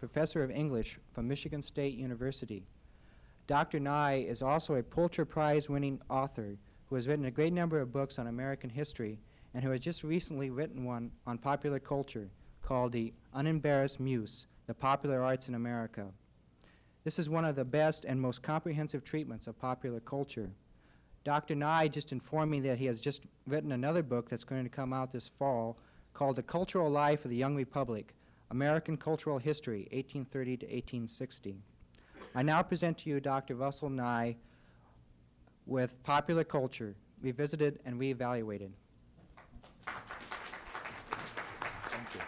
professor of English from Michigan State University. Dr. Nye is also a Pulitzer Prize-winning author who has written a great number of books on American history and who has just recently written one on popular culture called The Unembarrassed Muse, The Popular Arts in America. This is one of the best and most comprehensive treatments of popular culture. Dr. Nye just informed me that he has just written another book that's going to come out this fall called The Cultural Life of the Young Republic, American Cultural History, 1830 to 1860. I now present to you Dr. Russell Nye with Popular Culture, Revisited and Reevaluated. Thank you.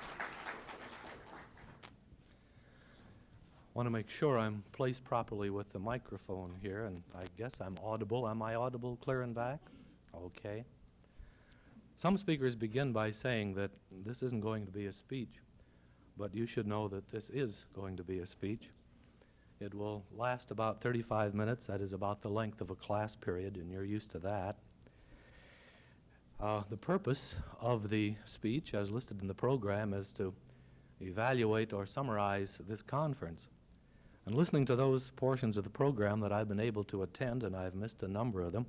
I want to make sure I'm placed properly with the microphone here, and I guess I'm audible. Am I audible clear and back? Okay. Some speakers begin by saying that this isn't going to be a speech, but you should know that this is going to be a speech. It will last about 35 minutes. That is about the length of a class period, and you're used to that. The purpose of the speech, as listed in the program, is to evaluate or summarize this conference. And listening to those portions of the program that I've been able to attend, and I've missed a number of them,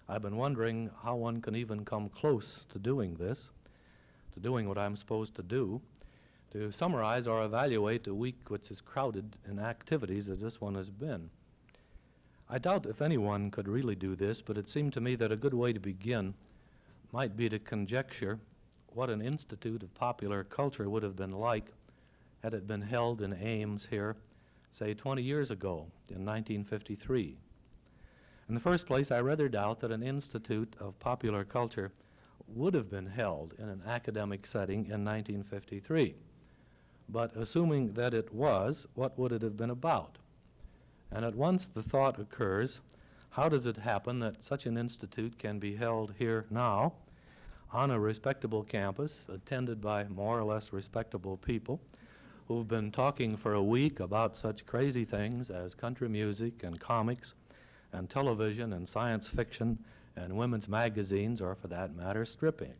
I've been wondering how one can even come close to doing this, to doing what I'm supposed to do, to summarize or evaluate a week which is crowded in activities as this one has been. I doubt if anyone could really do this, but it seemed to me that a good way to begin might be to conjecture what an Institute of Popular Culture would have been like had it been held in Ames here, say 20 years ago, in 1953. In the first place, I rather doubt that an Institute of Popular Culture would have been held in an academic setting in 1953. But assuming that it was, what would it have been about? And at once the thought occurs, how does it happen that such an institute can be held here now on a respectable campus, attended by more or less respectable people who've been talking for a week about such crazy things as country music and comics and television and science fiction and women's magazines, or for that matter, stripping?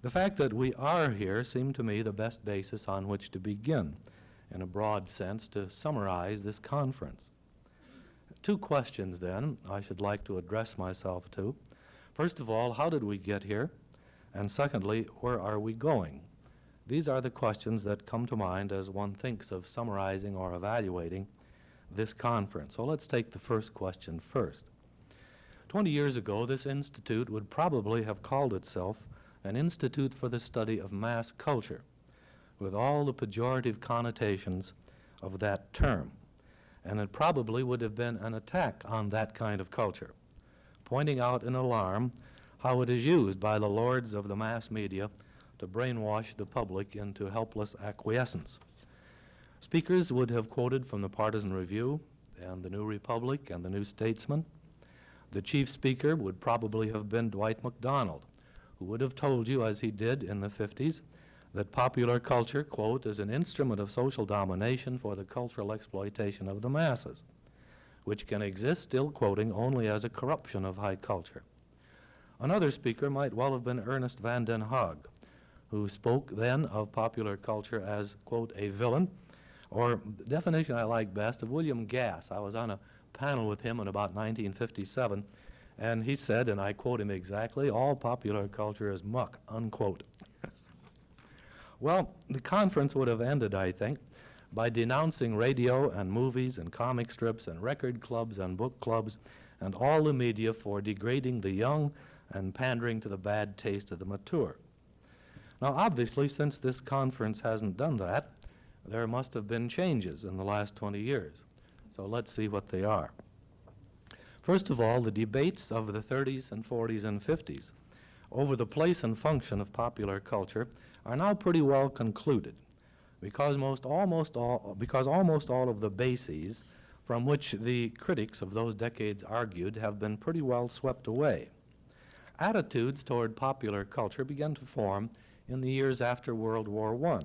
The fact that we are here seemed to me the best basis on which to begin, in a broad sense, to summarize this conference. Two questions, then, I should like to address myself to. First of all, how did we get here? And secondly, where are we going? These are the questions that come to mind as one thinks of summarizing or evaluating this conference. So let's take the first question first. 20 years ago, this institute would probably have called itself an Institute for the Study of Mass Culture, with all the pejorative connotations of that term. And it probably would have been an attack on that kind of culture, pointing out in alarm how it is used by the lords of the mass media to brainwash the public into helpless acquiescence. Speakers would have quoted from the Partisan Review and the New Republic and the New Statesman. The chief speaker would probably have been Dwight MacDonald, who would have told you, as he did in the 50s, that popular culture, quote, is an instrument of social domination for the cultural exploitation of the masses, which can exist, still quoting, only as a corruption of high culture. Another speaker might well have been Ernest van den Haag, who spoke then of popular culture as, quote, a villain, or the definition I like best of William Gass. I was on a panel with him in about 1957, and he said, and I quote him exactly, all popular culture is muck, unquote. Well, the conference would have ended, I think, by denouncing radio and movies and comic strips and record clubs and book clubs and all the media for degrading the young and pandering to the bad taste of the mature. Now, obviously, since this conference hasn't done that, there must have been changes in the last 20 years. So let's see what they are. First of all, the debates of the 30s and 40s and 50s over the place and function of popular culture are now pretty well concluded, because almost all of the bases from which the critics of those decades argued have been pretty well swept away. Attitudes toward popular culture began to form in the years after World War I.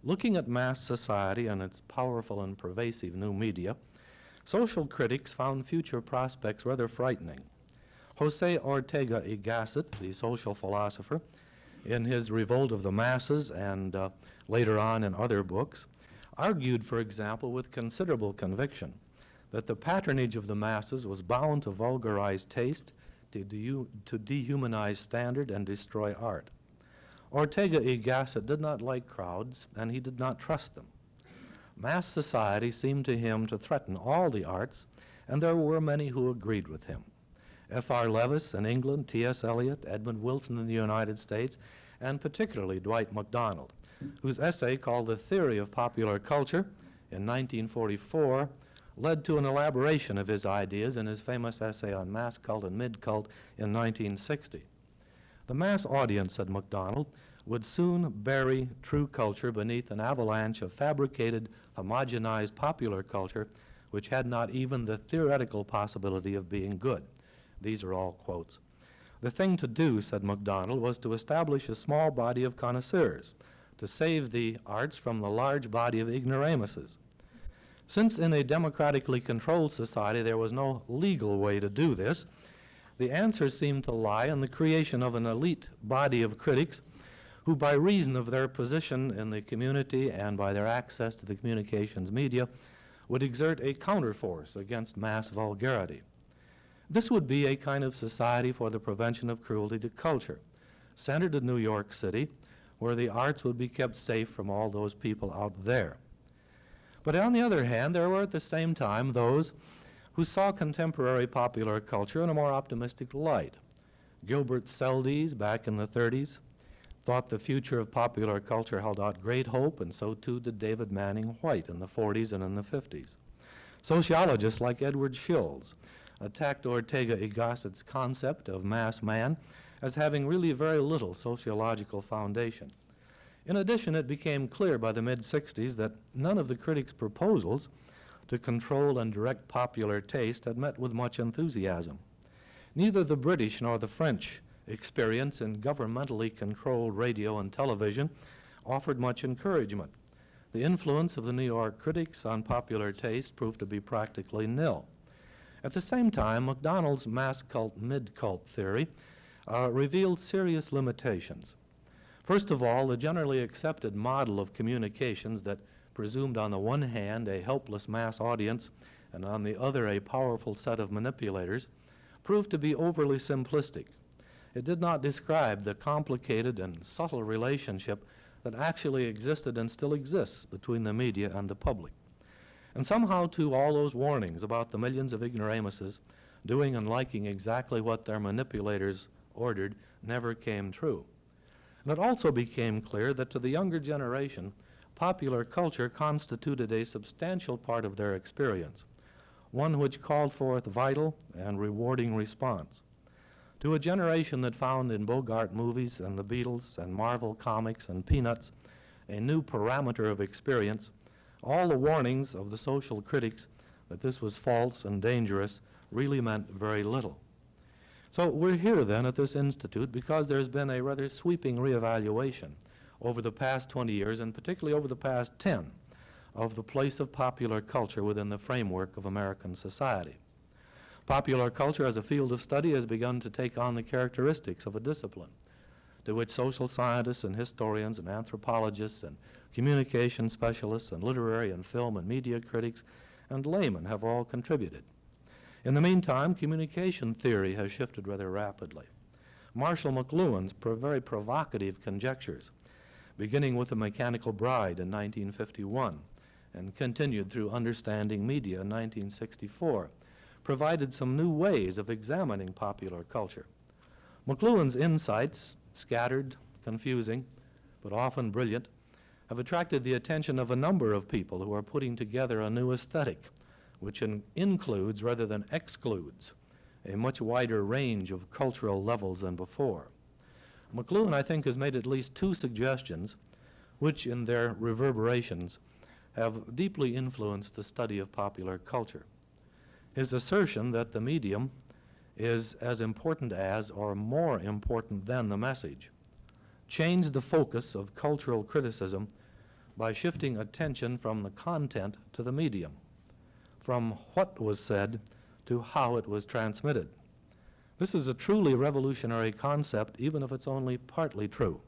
Looking at mass society and its powerful and pervasive new media, social critics found future prospects rather frightening. Jose Ortega y Gasset, the social philosopher, in his Revolt of the Masses and later on in other books, argued, for example, with considerable conviction that the patronage of the masses was bound to vulgarize taste, to dehumanize standard, and destroy art. Ortega y Gasset did not like crowds, and he did not trust them. Mass society seemed to him to threaten all the arts, and there were many who agreed with him. F.R. Leavis in England, T.S. Eliot, Edmund Wilson in the United States, and particularly Dwight MacDonald, whose essay called The Theory of Popular Culture in 1944 led to an elaboration of his ideas in his famous essay on mass cult and mid-cult in 1960. The mass audience, said MacDonald, would soon bury true culture beneath an avalanche of fabricated, homogenized popular culture which had not even the theoretical possibility of being good. These are all quotes. The thing to do, said MacDonald, was to establish a small body of connoisseurs, to save the arts from the large body of ignoramuses. Since in a democratically controlled society there was no legal way to do this, the answer seemed to lie in the creation of an elite body of critics who, by reason of their position in the community and by their access to the communications media, would exert a counterforce against mass vulgarity. This would be a kind of society for the prevention of cruelty to culture, centered in New York City, where the arts would be kept safe from all those people out there. But on the other hand, there were at the same time those who saw contemporary popular culture in a more optimistic light. Gilbert Seldes, back in the 30s, thought the future of popular culture held out great hope, and so too did David Manning White in the 40s and in the 50s. Sociologists like Edward Shills attacked Ortega y Gasset's concept of mass man as having really very little sociological foundation. In addition, it became clear by the mid-60s that none of the critics' proposals to control and direct popular taste had met with much enthusiasm. Neither the British nor the French experience in governmentally controlled radio and television offered much encouragement. The influence of the New York critics on popular taste proved to be practically nil. At the same time, MacDonald's mass cult, mid-cult theory revealed serious limitations. First of all, the generally accepted model of communications that presumed on the one hand a helpless mass audience and on the other a powerful set of manipulators proved to be overly simplistic. It did not describe the complicated and subtle relationship that actually existed and still exists between the media and the public. And somehow, too, all those warnings about the millions of ignoramuses doing and liking exactly what their manipulators ordered never came true. And it also became clear that to the younger generation, popular culture constituted a substantial part of their experience, one which called forth vital and rewarding response. To a generation that found in Bogart movies and the Beatles and Marvel comics and Peanuts a new parameter of experience, all the warnings of the social critics that this was false and dangerous really meant very little. So we're here then at this institute because there's been a rather sweeping reevaluation over the past 20 years, and particularly over the past 10, of the place of popular culture within the framework of American society. Popular culture as a field of study has begun to take on the characteristics of a discipline to which social scientists and historians and anthropologists and communication specialists and literary and film and media critics and laymen have all contributed. In the meantime, communication theory has shifted rather rapidly. Marshall McLuhan's very provocative conjectures, beginning with The Mechanical Bride in 1951 and continued through Understanding Media in 1964, provided some new ways of examining popular culture. McLuhan's insights, scattered, confusing, but often brilliant, have attracted the attention of a number of people who are putting together a new aesthetic, which includes rather than excludes a much wider range of cultural levels than before. McLuhan, I think, has made at least two suggestions which in their reverberations have deeply influenced the study of popular culture. His assertion that the medium is as important as or more important than the message changed the focus of cultural criticism by shifting attention from the content to the medium, from what was said to how it was transmitted. This is a truly revolutionary concept, even if it's only partly true.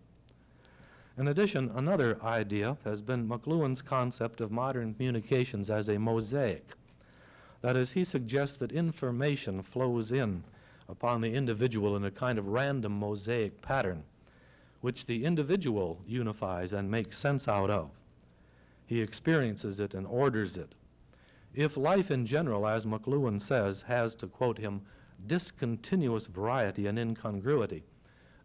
In addition, another idea has been McLuhan's concept of modern communications as a mosaic. That is, he suggests that information flows in upon the individual in a kind of random mosaic pattern, which the individual unifies and makes sense out of. He experiences it and orders it. If life in general, as McLuhan says, has, to quote him, discontinuous variety and incongruity,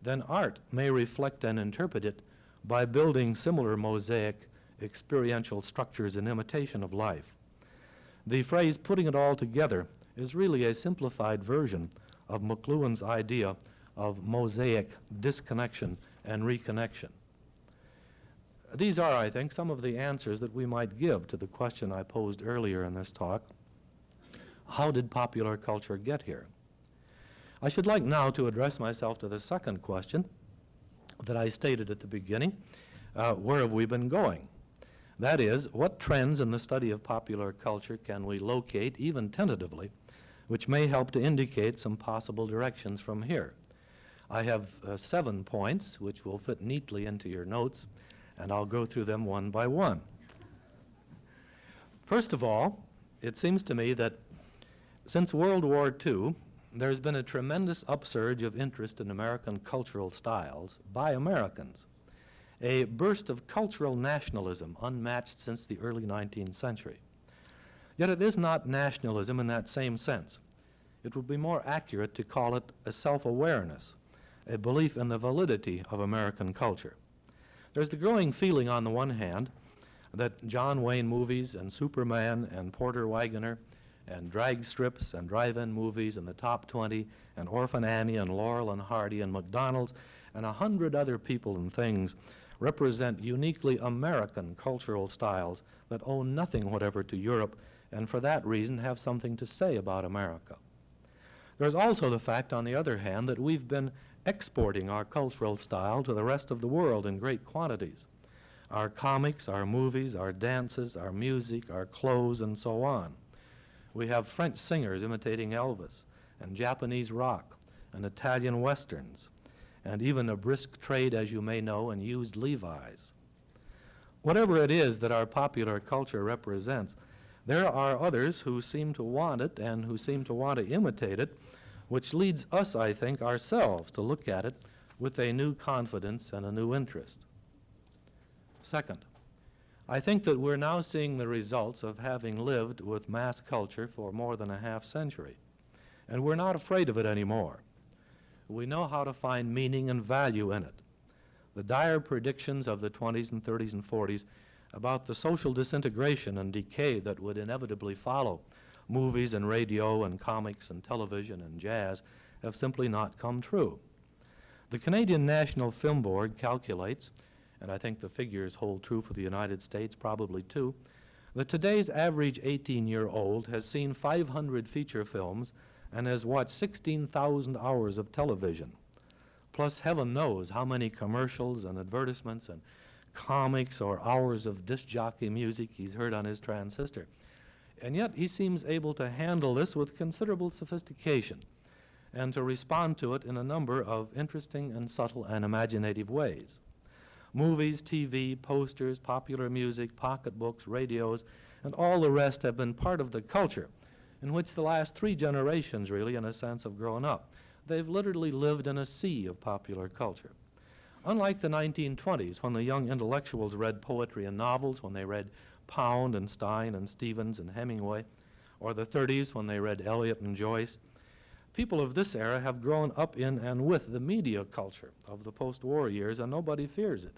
then art may reflect and interpret it by building similar mosaic experiential structures in imitation of life. The phrase putting it all together is really a simplified version of McLuhan's idea of mosaic disconnection and reconnection. These are, I think, some of the answers that we might give to the question I posed earlier in this talk. How did popular culture get here? I should like now to address myself to the second question that I stated at the beginning. Where have we been going? That is, what trends in the study of popular culture can we locate, even tentatively, which may help to indicate some possible directions from here? I have 7 points, which will fit neatly into your notes, and I'll go through them one by one. First of all, it seems to me that since World War II, there's been a tremendous upsurge of interest in American cultural styles by Americans, a burst of cultural nationalism unmatched since the early 19th century. Yet it is not nationalism in that same sense. It would be more accurate to call it a self-awareness, a belief in the validity of American culture. There's the growing feeling on the one hand that John Wayne movies and Superman and Porter Wagoner and drag strips and drive-in movies and the Top 20 and Orphan Annie and Laurel and Hardy and McDonald's and 100 other people and things represent uniquely American cultural styles that owe nothing whatever to Europe and for that reason have something to say about America. There's also the fact, on the other hand, that we've been exporting our cultural style to the rest of the world in great quantities. Our comics, our movies, our dances, our music, our clothes, and so on. We have French singers imitating Elvis, and Japanese rock, and Italian westerns, and even a brisk trade, as you may know, in used Levi's. Whatever it is that our popular culture represents, there are others who seem to want it and who seem to want to imitate it, which leads us, I think, ourselves to look at it with a new confidence and a new interest. Second, I think that we're now seeing the results of having lived with mass culture for more than a half century, and we're not afraid of it anymore. We know how to find meaning and value in it. The dire predictions of the 20s and 30s and 40s about the social disintegration and decay that would inevitably follow movies and radio and comics and television and jazz have simply not come true. The Canadian National Film Board calculates, and I think the figures hold true for the United States probably too, that today's average 18-year-old has seen 500 feature films and has watched 16,000 hours of television, plus heaven knows how many commercials and advertisements and comics or hours of disc jockey music he's heard on his transistor. And yet he seems able to handle this with considerable sophistication and to respond to it in a number of interesting and subtle and imaginative ways. Movies, TV, posters, popular music, pocketbooks, radios, and all the rest have been part of the culture in which the last 3 generations really, in a sense, have grown up. They've literally lived in a sea of popular culture. Unlike the 1920s, when the young intellectuals read poetry and novels, when they read Pound and Stein and Stevens and Hemingway, or the 30s when they read Eliot and Joyce, people of this era have grown up in and with the media culture of the post-war years, and nobody fears it,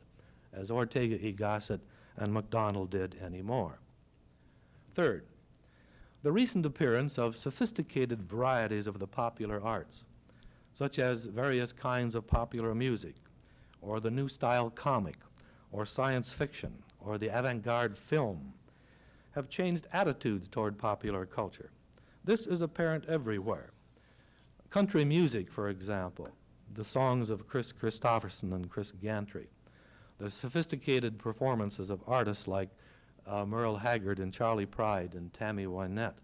as Ortega y Gasset and MacDonald did anymore. Third, the recent appearance of sophisticated varieties of the popular arts, such as various kinds of popular music, or the new style comic, or science fiction, or the avant-garde film, have changed attitudes toward popular culture. This is apparent everywhere. Country music, for example, the songs of Chris Christopherson and Chris Gantry, the sophisticated performances of artists like Merle Haggard and Charlie Pride and Tammy Wynette,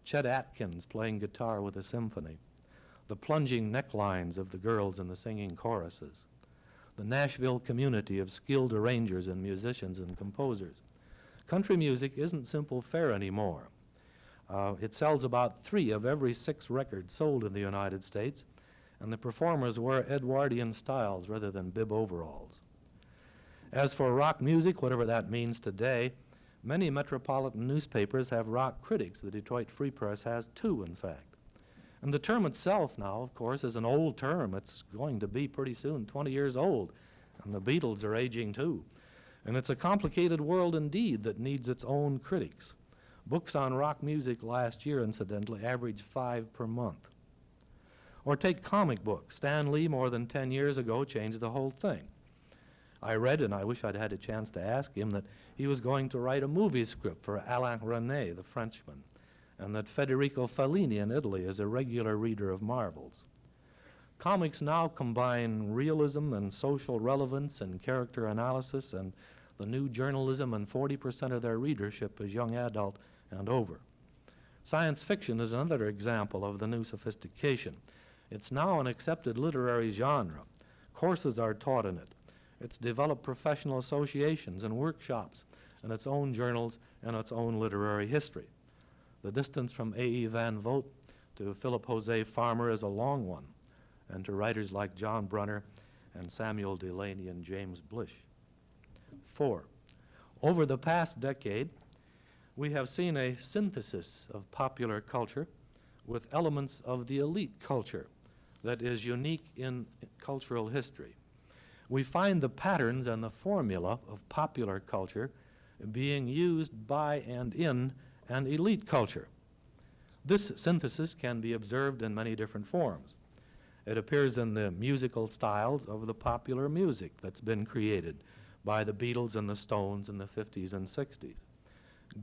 Chet Atkins playing guitar with a symphony, the plunging necklines of the girls in the singing choruses, the Nashville community of skilled arrangers and musicians and composers. Country music isn't simple fare anymore. It sells about 3 of every 6 records sold in the United States, and the performers wear Edwardian styles rather than bib overalls. As for rock music, whatever that means today, many metropolitan newspapers have rock critics. The Detroit Free Press has 2, in fact. And the term itself now, of course, is an old term. It's going to be pretty soon 20 years old, and the Beatles are aging too. And it's a complicated world indeed that needs its own critics. Books on rock music last year, incidentally, averaged 5 per month. Or take comic books. Stan Lee, more than 10 years ago, changed the whole thing. I read, and I wish I'd had a chance to ask him, that he was going to write a movie script for Alain Resnais, the Frenchman, and that Federico Fellini in Italy is a regular reader of Marvels. Comics now combine realism and social relevance and character analysis and the new journalism, and 40% of their readership is young adult and over. Science fiction is another example of the new sophistication. It's now an accepted literary genre. Courses are taught in it. It's developed professional associations and workshops and its own journals and its own literary history. The distance from A.E. Van Vogt to Philip Jose Farmer is a long one, and to writers like John Brunner and Samuel Delany and James Blish. 4. Over the past decade, we have seen a synthesis of popular culture with elements of the elite culture that is unique in cultural history. We find the patterns and the formula of popular culture being used by and in an elite culture. This synthesis can be observed in many different forms. It appears in the musical styles of the popular music that's been created by the Beatles and the Stones in the 50s and 60s.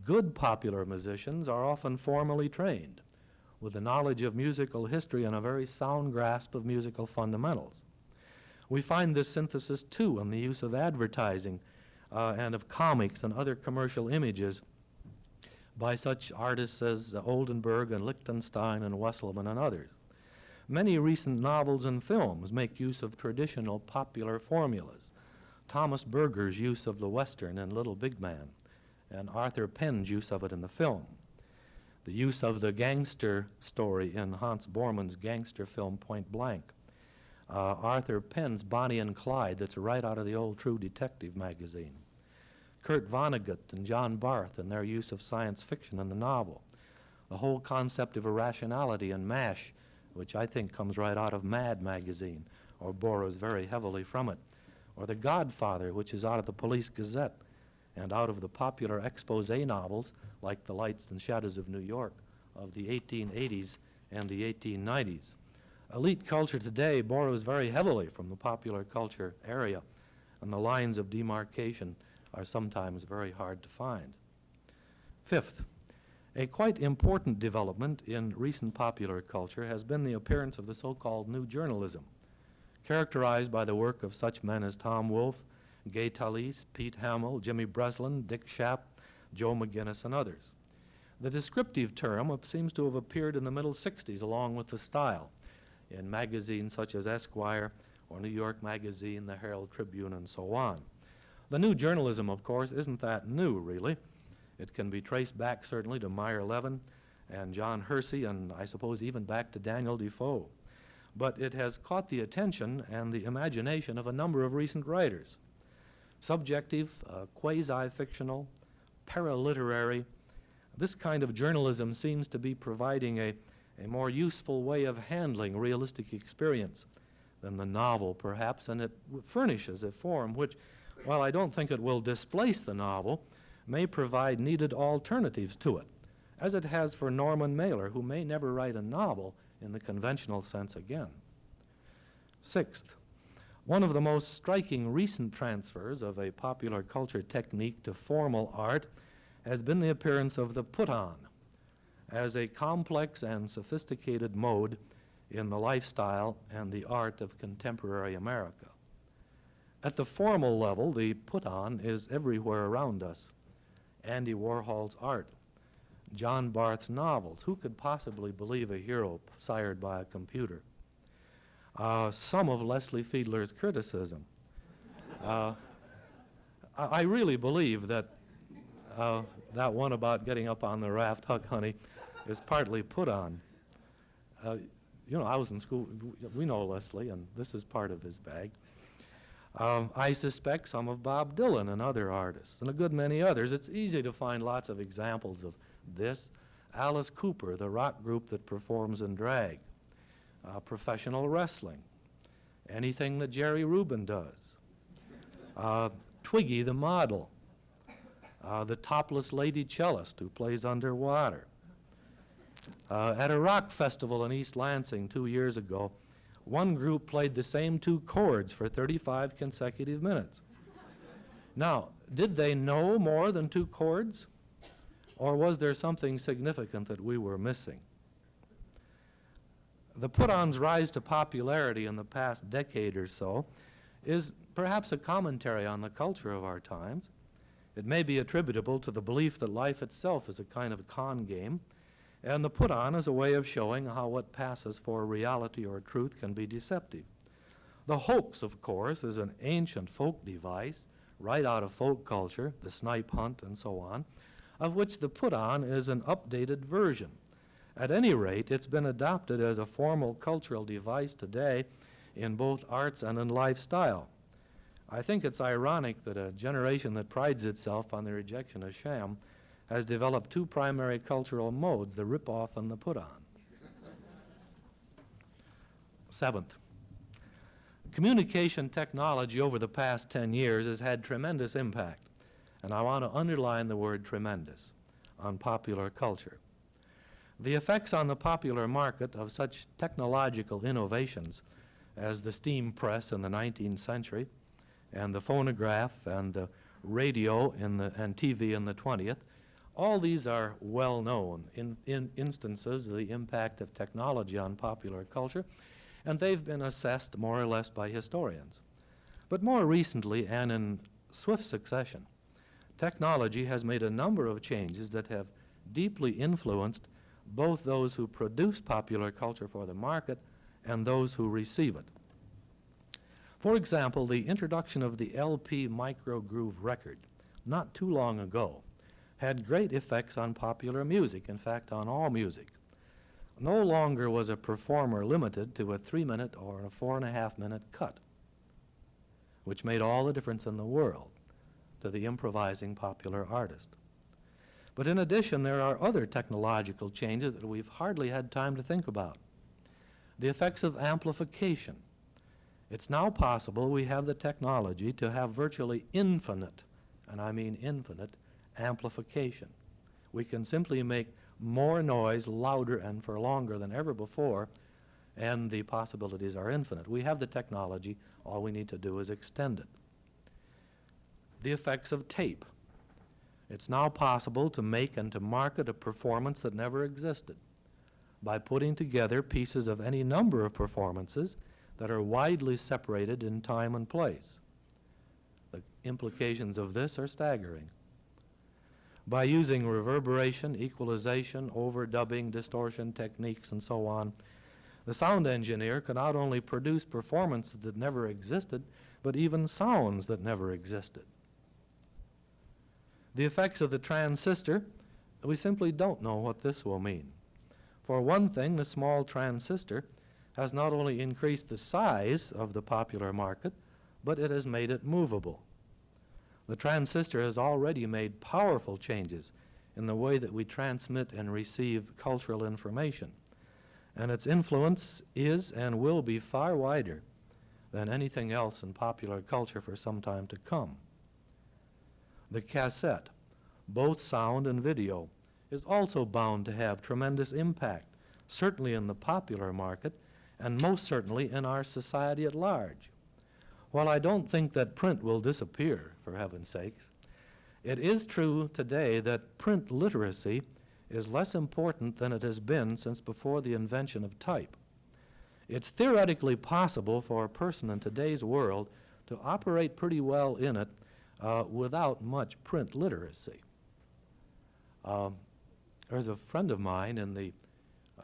Good popular musicians are often formally trained with a knowledge of musical history and a very sound grasp of musical fundamentals. We find this synthesis, too, in the use of advertising and of comics and other commercial images by such artists as Oldenburg and Lichtenstein and Wesselman and others. Many recent novels and films make use of traditional popular formulas. Thomas Berger's use of the Western in Little Big Man, and Arthur Penn's use of it in the film. The use of the gangster story in Hans Bormann's gangster film Point Blank. Arthur Penn's Bonnie and Clyde, that's right out of the old True Detective magazine. Kurt Vonnegut and John Barth and their use of science fiction in the novel. The whole concept of irrationality in MASH, which I think comes right out of Mad magazine, or borrows very heavily from it. Or The Godfather, which is out of the Police Gazette and out of the popular expose novels like The Lights and Shadows of New York of the 1880s and the 1890s. Elite culture today borrows very heavily from the popular culture area, and the lines of demarcation are sometimes very hard to find. 5th, a quite important development in recent popular culture has been the appearance of the so-called new journalism, characterized by the work of such men as Tom Wolfe, Gay Talese, Pete Hamill, Jimmy Breslin, Dick Schaap, Joe McGinnis, and others. The descriptive term seems to have appeared in the middle 60s along with the style in magazines such as Esquire or New York Magazine, the Herald Tribune, and so on. The new journalism, of course, isn't that new, really. It can be traced back certainly to Meyer Levin and John Hersey, and I suppose even back to Daniel Defoe. But it has caught the attention and the imagination of a number of recent writers. Subjective, quasi-fictional, paraliterary, this kind of journalism seems to be providing a more useful way of handling realistic experience than the novel, perhaps, and it furnishes a form which, while I don't think it will displace the novel, may provide needed alternatives to it, as it has for Norman Mailer, who may never write a novel in the conventional sense again. 6th, one of the most striking recent transfers of a popular culture technique to formal art has been the appearance of the put-on as a complex and sophisticated mode in the lifestyle and the art of contemporary America. At the formal level, the put-on is everywhere around us. Andy Warhol's art, John Barth's novels. Who could possibly believe a hero sired by a computer? Some of Leslie Fiedler's criticism. Uh, I really believe that that one about getting up on the raft, Huck Honey, is partly put on. You know, I was in school, we know Leslie, and this is part of his bag. I suspect some of Bob Dylan and other artists, and a good many others. It's easy to find lots of examples of this. Alice Cooper, the rock group that performs in drag, professional wrestling, anything that Jerry Rubin does, Twiggy the model, the topless lady cellist who plays underwater. At a rock festival in East Lansing 2 years ago, one group played the same 2 chords for 35 consecutive minutes. Now, did they know more than 2 chords? Or was there something significant that we were missing? The put-on's rise to popularity in the past decade or so is perhaps a commentary on the culture of our times. It may be attributable to the belief that life itself is a kind of con game, and the put-on is a way of showing how what passes for reality or truth can be deceptive. The hoax, of course, is an ancient folk device, right out of folk culture, the snipe hunt and so on, of which the put-on is an updated version. At any rate, it's been adopted as a formal cultural device today in both arts and in lifestyle. I think it's ironic that a generation that prides itself on the rejection of sham has developed 2 primary cultural modes, the rip-off and the put-on. 7th, communication technology over the past 10 years has had tremendous impact, and I want to underline the word tremendous, on popular culture. The effects on the popular market of such technological innovations as the steam press in the 19th century and the phonograph and the radio and TV in the 20th, all these are well known in instances of the impact of technology on popular culture, and they've been assessed more or less by historians. But more recently, and in swift succession, technology has made a number of changes that have deeply influenced both those who produce popular culture for the market and those who receive it. For example, the introduction of the LP microgroove record not too long ago had great effects on popular music, in fact on all music. No longer was a performer limited to a 3-minute or a 4.5-minute cut, which made all the difference in the world to the improvising popular artist. But in addition, there are other technological changes that we've hardly had time to think about. The effects of amplification. It's now possible we have the technology to have virtually infinite, and I mean infinite, amplification. We can simply make more noise louder and for longer than ever before, and the possibilities are infinite. We have the technology, all we need to do is extend it. The effects of tape. It's now possible to make and to market a performance that never existed by putting together pieces of any number of performances that are widely separated in time and place. The implications of this are staggering. By using reverberation, equalization, overdubbing, distortion techniques, and so on, the sound engineer can not only produce performances that never existed, but even sounds that never existed. The effects of the transistor, we simply don't know what this will mean. For one thing, the small transistor has not only increased the size of the popular market, but it has made it movable. The transistor has already made powerful changes in the way that we transmit and receive cultural information, and its influence is and will be far wider than anything else in popular culture for some time to come. The cassette, both sound and video, is also bound to have tremendous impact, certainly in the popular market, and most certainly in our society at large. While I don't think that print will disappear, for heaven's sakes, it is true today that print literacy is less important than it has been since before the invention of type. It's theoretically possible for a person in today's world to operate pretty well in it without much print literacy. There's a friend of mine in the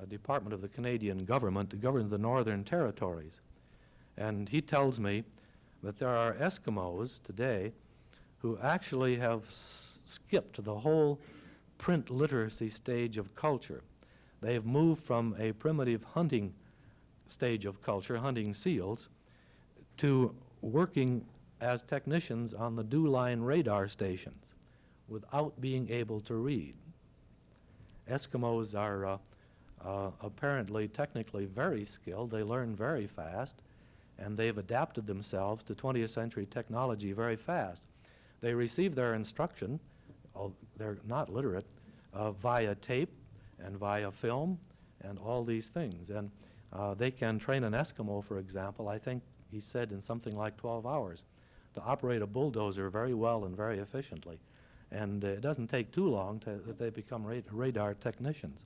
Department of the Canadian government that governs the Northern Territories, and he tells me But there are Eskimos today who actually have skipped the whole print literacy stage of culture. They have moved from a primitive hunting stage of culture, hunting seals, to working as technicians on the dew line radar stations without being able to read. Eskimos are apparently technically very skilled. They learn very fast, and they've adapted themselves to 20th century technology very fast. They receive their instruction, they're not literate, via tape and via film and all these things. And they can train an Eskimo, for example, I think he said in something like 12 hours, to operate a bulldozer very well and very efficiently. And it doesn't take too long that they become radar technicians.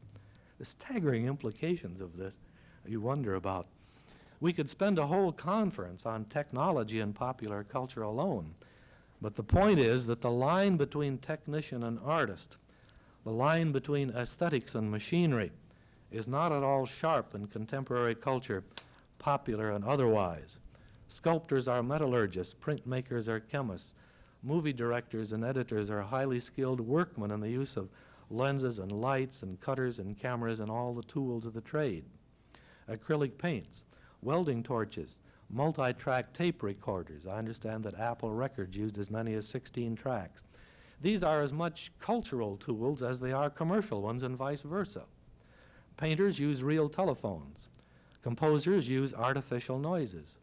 The staggering implications of this you wonder about. We could spend a whole conference on technology and popular culture alone, but the point is that the line between technician and artist, the line between aesthetics and machinery, is not at all sharp in contemporary culture, popular and otherwise. Sculptors are metallurgists, printmakers are chemists, movie directors and editors are highly skilled workmen in the use of lenses and lights and cutters and cameras and all the tools of the trade. Acrylic paints, welding torches, multi-track tape recorders. I understand that Apple Records used as many as 16 tracks. These are as much cultural tools as they are commercial ones and vice versa. Painters use real telephones. Composers use artificial noises.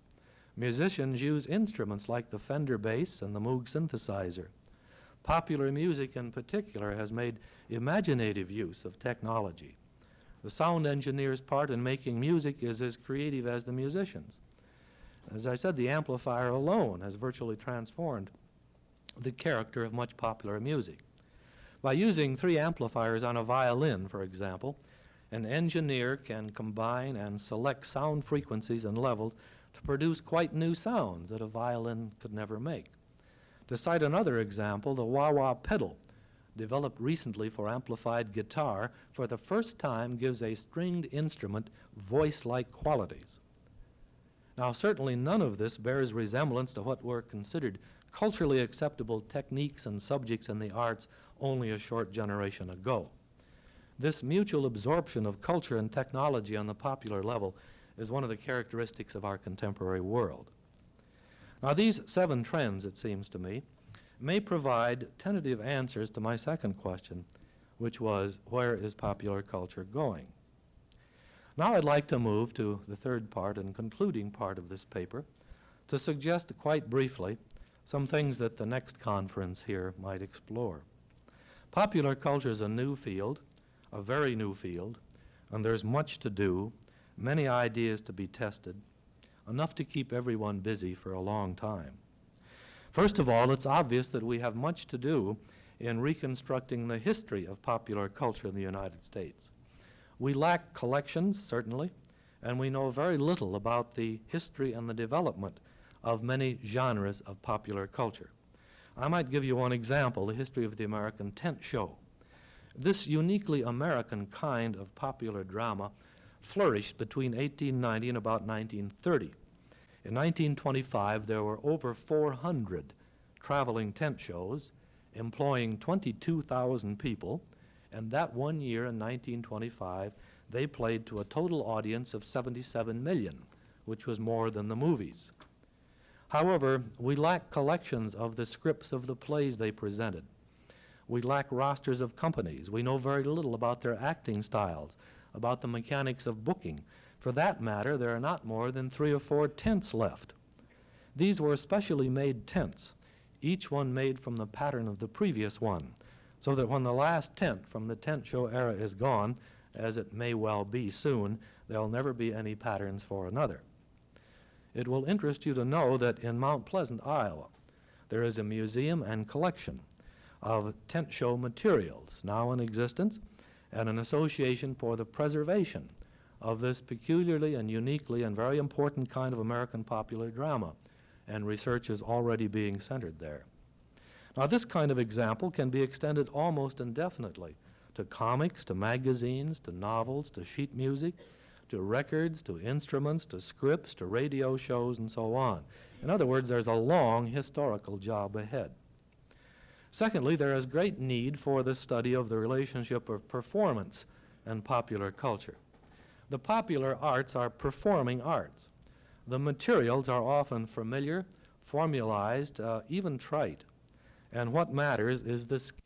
Musicians use instruments like the Fender bass and the Moog synthesizer. Popular music in particular has made imaginative use of technology. The sound engineer's part in making music is as creative as the musicians. As I said, the amplifier alone has virtually transformed the character of much popular music. By using 3 amplifiers on a violin, for example, an engineer can combine and select sound frequencies and levels to produce quite new sounds that a violin could never make. To cite another example, the wah-wah pedal, developed recently for amplified guitar, for the first time gives a stringed instrument voice-like qualities. Now, certainly none of this bears resemblance to what were considered culturally acceptable techniques and subjects in the arts only a short generation ago. This mutual absorption of culture and technology on the popular level is one of the characteristics of our contemporary world. Now, these 7 trends, it seems to me, may provide tentative answers to my second question, which was, where is popular culture going? Now I'd like to move to the third part and concluding part of this paper to suggest quite briefly some things that the next conference here might explore. Popular culture is a new field, a very new field, and there's much to do, many ideas to be tested, enough to keep everyone busy for a long time. First of all, it's obvious that we have much to do in reconstructing the history of popular culture in the United States. We lack collections, certainly, and we know very little about the history and the development of many genres of popular culture. I might give you one example, the history of the American tent show. This uniquely American kind of popular drama flourished between 1890 and about 1930. In 1925, there were over 400 traveling tent shows employing 22,000 people, and that one year in 1925, they played to a total audience of 77 million, which was more than the movies. However, we lack collections of the scripts of the plays they presented. We lack rosters of companies. We know very little about their acting styles, about the mechanics of booking. For that matter, there are not more than 3 or 4 tents left. These were specially made tents, each one made from the pattern of the previous one, so that when the last tent from the tent show era is gone, as it may well be soon, there'll never be any patterns for another. It will interest you to know that in Mount Pleasant, Iowa, there is a museum and collection of tent show materials now in existence, and an association for the preservation of this peculiarly and uniquely and very important kind of American popular drama, and research is already being centered there. Now, this kind of example can be extended almost indefinitely to comics, to magazines, to novels, to sheet music, to records, to instruments, to scripts, to radio shows, and so on. In other words, there's a long historical job ahead. Secondly, there is great need for the study of the relationship of performance and popular culture. The popular arts are performing arts. The materials are often familiar, formalized, even trite. And what matters is the skill.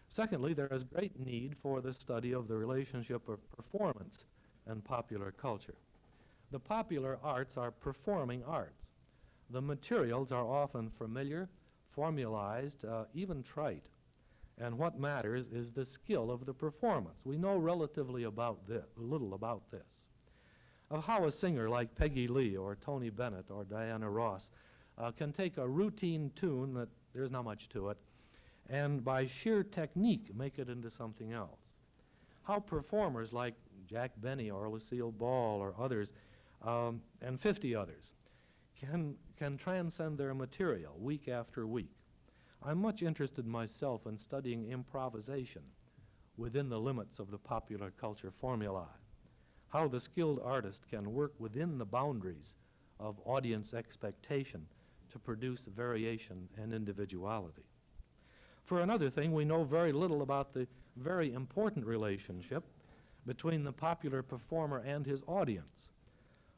Secondly, there is great need for the study of the relationship of performance and popular culture. The popular arts are performing arts. The materials are often familiar, formalized, even trite. And what matters is the skill of the performance. We know relatively little about this. Of how a singer like Peggy Lee or Tony Bennett or Diana Ross can take a routine tune that there's not much to it, and by sheer technique make it into something else. How performers like Jack Benny or Lucille Ball or others, and 50 others, can transcend their material week after week. I'm much interested myself in studying improvisation within the limits of the popular culture formulae, how the skilled artist can work within the boundaries of audience expectation to produce variation and individuality. For another thing, we know very little about the very important relationship between the popular performer and his audience,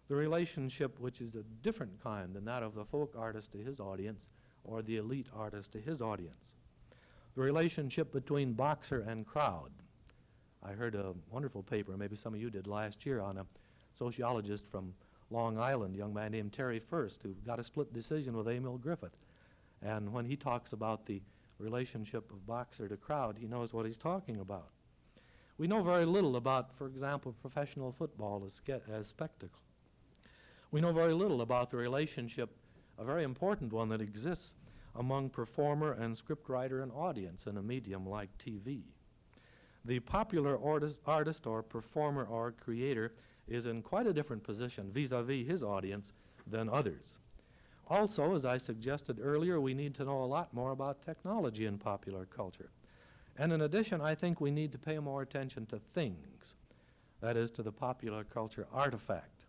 the relationship which is a different kind than that of the folk artist to his audience or the elite artist to his audience. The relationship between boxer and crowd. I heard a wonderful paper, maybe some of you did last year, on a sociologist from Long Island, a young man named Terry First, who got a split decision with Emil Griffith. And when he talks about the relationship of boxer to crowd, he knows what he's talking about. We know very little about, for example, professional football as spectacle. We know very little about the relationship, a very important one that exists among performer and scriptwriter and audience in a medium like TV. The popular artist or performer or creator is in quite a different position vis-a-vis his audience than others. Also, as I suggested earlier, we need to know a lot more about technology in popular culture. And in addition, I think we need to pay more attention to things, that is, to the popular culture artifact.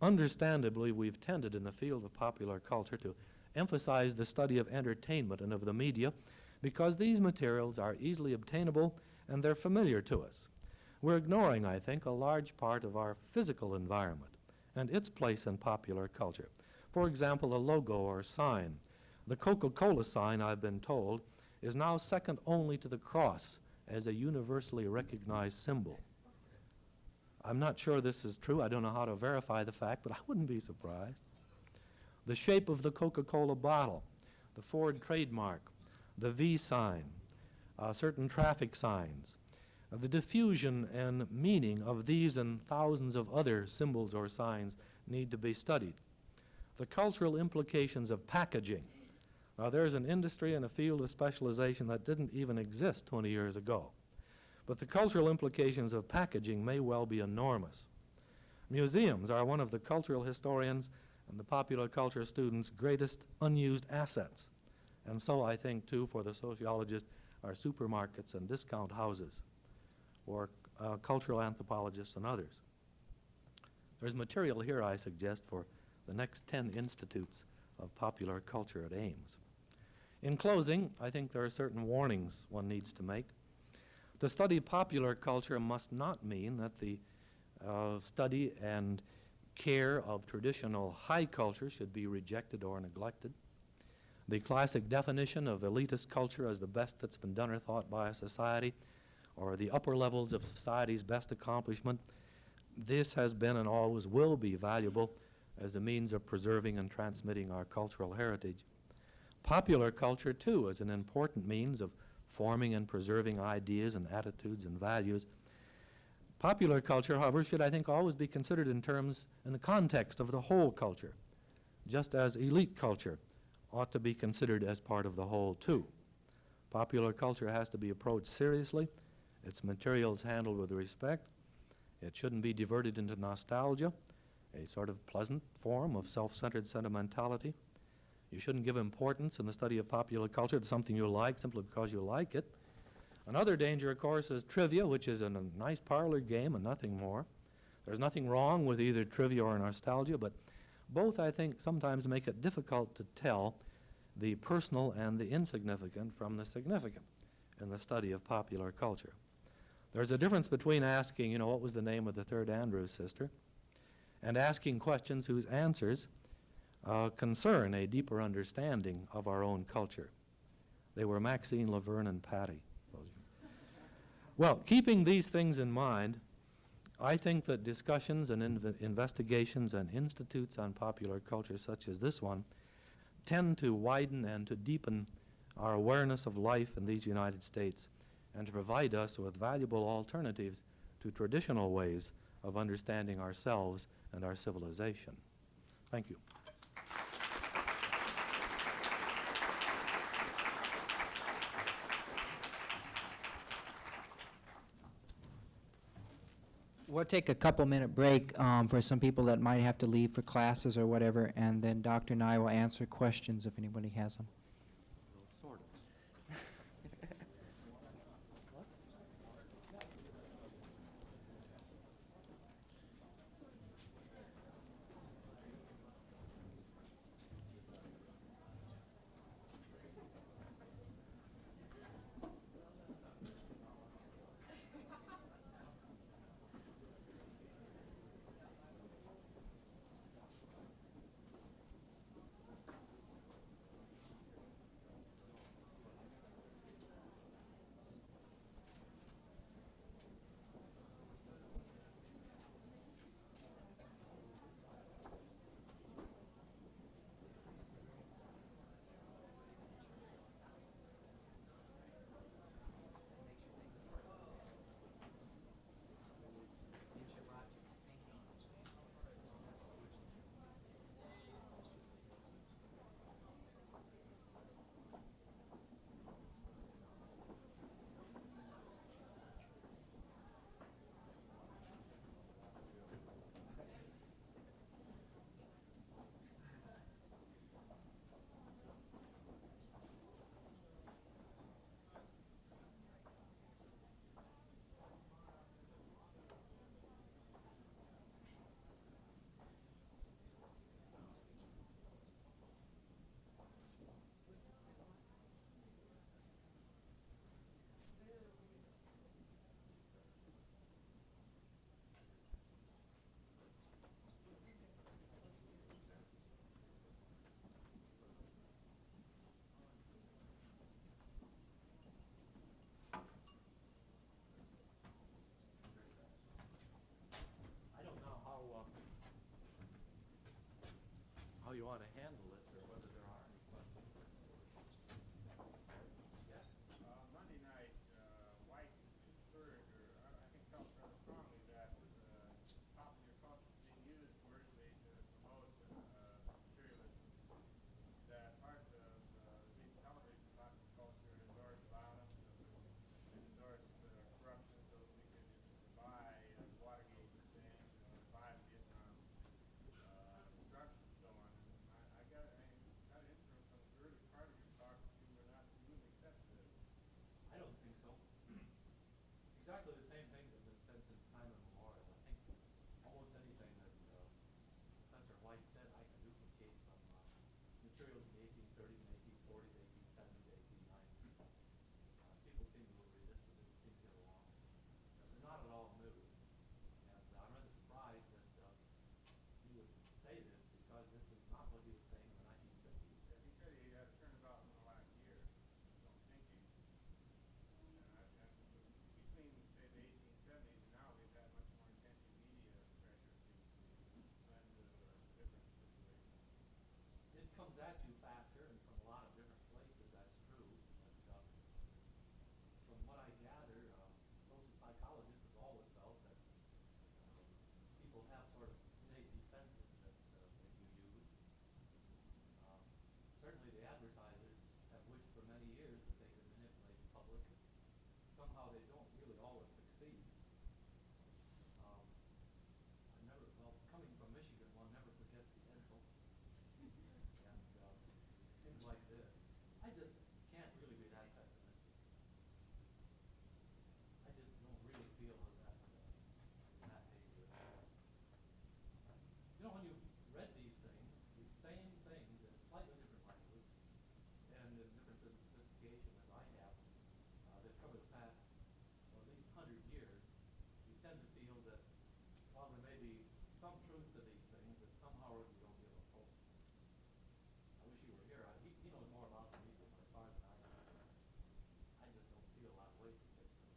Understandably, we've tended in the field of popular culture to emphasize the study of entertainment and of the media because these materials are easily obtainable and they're familiar to us. We're ignoring, I think, a large part of our physical environment and its place in popular culture. For example, a logo or sign. The Coca-Cola sign, I've been told, is now second only to the cross as a universally recognized symbol. I'm not sure this is true. I don't know how to verify the fact, but I wouldn't be surprised. The shape of the Coca-Cola bottle, the Ford trademark, the V sign, certain traffic signs, the diffusion and meaning of these and thousands of other symbols or signs need to be studied. The cultural implications of packaging. Now, there's an industry and a field of specialization that didn't even exist 20 years ago. But the cultural implications of packaging may well be enormous. Museums are one of the cultural historians and the popular culture students' greatest unused assets. And so I think, too, for the sociologist, are supermarkets and discount houses, or cultural anthropologists and others. There's material here, I suggest, for the next 10 institutes of popular culture at Ames. In closing, I think there are certain warnings one needs to make. To study popular culture must not mean that the study and care of traditional high culture should be rejected or neglected. The classic definition of elitist culture as the best that's been done or thought by a society, or the upper levels of society's best accomplishment, this has been and always will be valuable as a means of preserving and transmitting our cultural heritage. Popular culture, too, is an important means of forming and preserving ideas and attitudes and values. Popular culture, however, should, I think, always be considered in the context of the whole culture, just as elite culture ought to be considered as part of the whole, too. Popular culture has to be approached seriously, its materials handled with respect. It shouldn't be diverted into nostalgia, a sort of pleasant form of self-centered sentimentality. You shouldn't give importance in the study of popular culture to something you like simply because you like it. Another danger, of course, is trivia, which is a nice parlor game and nothing more. There's nothing wrong with either trivia or nostalgia, but both, I think, sometimes make it difficult to tell the personal and the insignificant from the significant in the study of popular culture. There's a difference between asking, what was the name of the third Andrews sister, and asking questions whose answers concern a deeper understanding of our own culture. They were Maxine, Laverne, and Patty. Well, keeping these things in mind, I think that discussions and investigations and institutes on popular culture such as this one tend to widen and to deepen our awareness of life in these United States and to provide us with valuable alternatives to traditional ways of understanding ourselves and our civilization. Thank you. We'll take a couple-minute break for some people that might have to leave for classes or whatever, and then Dr. Nye will answer questions if anybody has them. Sort of. How you want to handle it, or whether there are any questions. Yes? Monday night, White asserted, or I think felt rather strongly that popular culture is being used commercially to promote materialism. That parts of these television popular culture endorse violence and endorse corruption so that we can buy Watergate and things, buy Vietnam destruction and so on. And I got public, somehow they don't really always succeed. I never, well, coming from Michigan, one never forgets the Edsel and things like this. I just can't really be that pessimistic. I just don't really feel that danger. You know, when you've read these things, these same things in slightly different language and in different sophistication as I have, that cover the past, well, at least 100 years, you tend to feel that while there may be some truth to these things, that somehow or other you don't give up hope. I wish you were here. He knows more about the music by far than I do. I just don't feel that way particularly.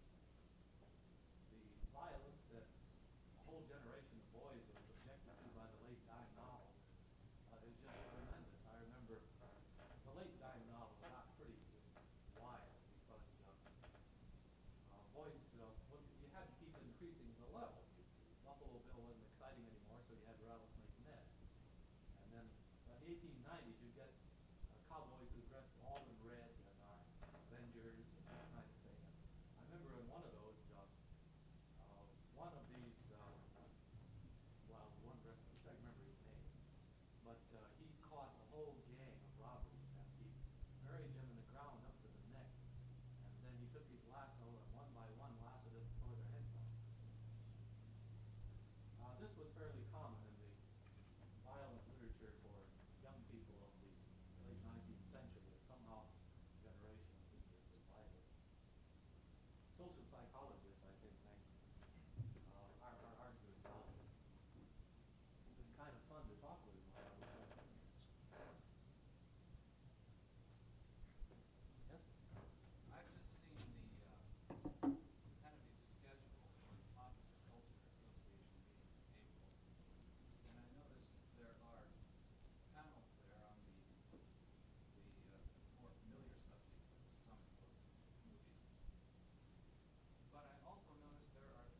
The violence that a whole generation of boys was subjected to by the late dime novel is just tremendous. I remember the late dime novel got pretty wild because boys, well, you had to keep increasing the level. Buffalo Bill wasn't exciting anymore, so you had Rattlesnake Ned. And then in the 1890s, you get cowboys who dressed all in red and are Avengers and that kind of thing. And I remember in one of those, one of these, well, one, I wish I remember his name, but he caught a whole gang of robbers and he buried them in the ground up to the neck. And then he took his lasso and one by one lassoed them and tore their heads off. This was fairly common in the violent literature for young people of the late 19th century, that somehow generations is vital. Social psychologists, I think, are good knowledge. It's been kind of fun to talk with them about this. Yes? I've just seen the tentative schedule for the Popular Culture Association meetings in April, and I noticed there are panels there on the more familiar subjects of comic books, movies. But I also noticed there are